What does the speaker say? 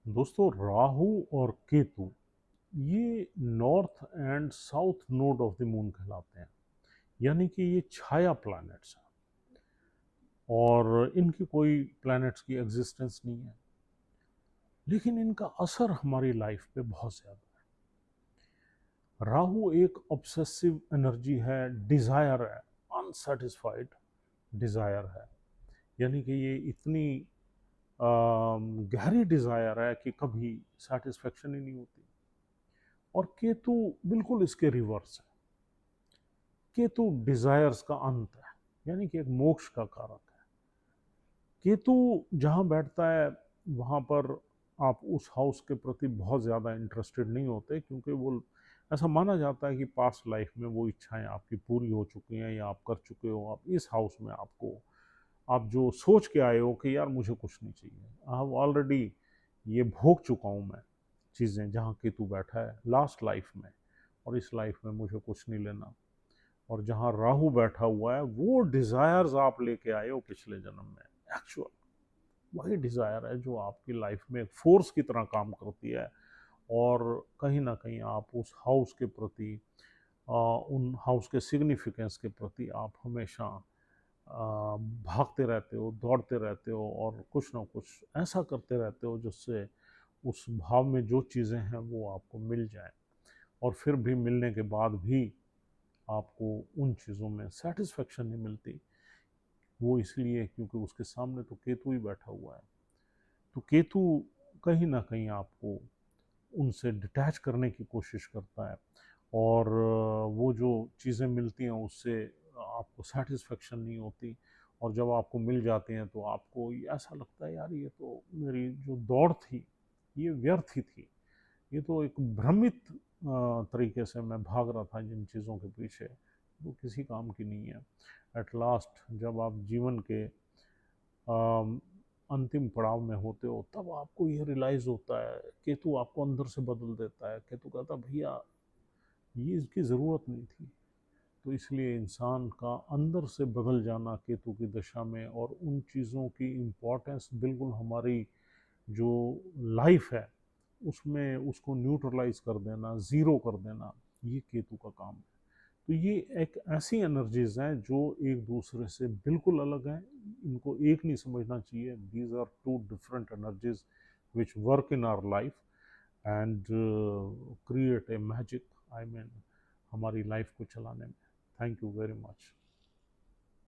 दोस्तों, राहु और केतु ये north and south node of the moon कहलाते हैं। यानी कि ये छाया प्लैनेट्स हैं और इनकी कोई प्लैनेट्स की एग्जिस्टेंस नहीं है, लेकिन इनका असर हमारी लाइफ पे बहुत ज़्यादा है। राहु एक ऑब्सेसिव एनर्जी है, डिज़ायर है, अनसेटिस्फाइड डिज़ायर है। यानी कि ये इतनी गहरी डिज़ायर है कि कभी सेटिस्फेक्शन ही नहीं होती। और केतु बिल्कुल इसके रिवर्स है। केतु डिजायर्स का अंत है, यानी कि एक मोक्ष का कारक है। केतु जहाँ बैठता है वहाँ पर आप उस हाउस के प्रति बहुत ज़्यादा इंटरेस्टेड नहीं होते, क्योंकि वो ऐसा माना जाता है कि पास्ट लाइफ में वो इच्छाएं आपकी पूरी हो चुकी हैं या आप कर चुके हो। आप इस हाउस में आपको आप जो सोच के आए हो कि यार मुझे कुछ नहीं चाहिए, आप ऑलरेडी ये भोग चुका हूँ मैं चीज़ें, जहाँ केतु बैठा है लास्ट लाइफ में, और इस लाइफ में मुझे कुछ नहीं लेना। और जहाँ राहु बैठा हुआ है वो डिजायर्स आप लेके आए हो पिछले जन्म में, एक्चुअल वही डिजायर है जो आपकी लाइफ में एक फोर्स की तरह काम करती है। और कहीं ना कहीं आप उस हाउस के प्रति, उन हाउस के सिग्निफिकेंस के प्रति आप हमेशा भागते रहते हो, दौड़ते रहते हो, और कुछ ना कुछ ऐसा करते रहते हो जिससे उस भाव में जो चीज़ें हैं वो आपको मिल जाए। और फिर भी मिलने के बाद भी आपको उन चीज़ों में सेटिस्फेक्शन नहीं मिलती। वो इसलिए क्योंकि उसके सामने तो केतु ही बैठा हुआ है। तो केतु कहीं ना कहीं आपको उनसे डिटैच करने की कोशिश करता है, और वो जो चीज़ें मिलती हैं उससे आपको सेटिस्फेक्शन नहीं होती। और जब आपको मिल जाते हैं तो आपको ऐसा लगता है यार ये तो मेरी जो दौड़ थी ये व्यर्थ ही थी। ये तो एक भ्रमित तरीके से मैं भाग रहा था जिन चीज़ों के पीछे, वो किसी काम की नहीं है। एट लास्ट जब आप जीवन के अंतिम पड़ाव में होते हो तब आपको ये रियलाइज़ होता है। केतु आपको अंदर से बदल देता है। केतु कहता भैया ये इसकी ज़रूरत नहीं थी। तो इसलिए इंसान का अंदर से बदल जाना केतु की दशा में, और उन चीज़ों की इम्पोर्टेंस बिल्कुल हमारी जो लाइफ है उसमें उसको न्यूट्रलाइज कर देना, ज़ीरो कर देना, ये केतु का काम है। तो ये एक ऐसी एनर्जीज हैं जो एक दूसरे से बिल्कुल अलग हैं। इनको एक नहीं समझना चाहिए। These are two different energies which work in our life and create a magic, I mean हमारी लाइफ को चलाने में। Thank you very much.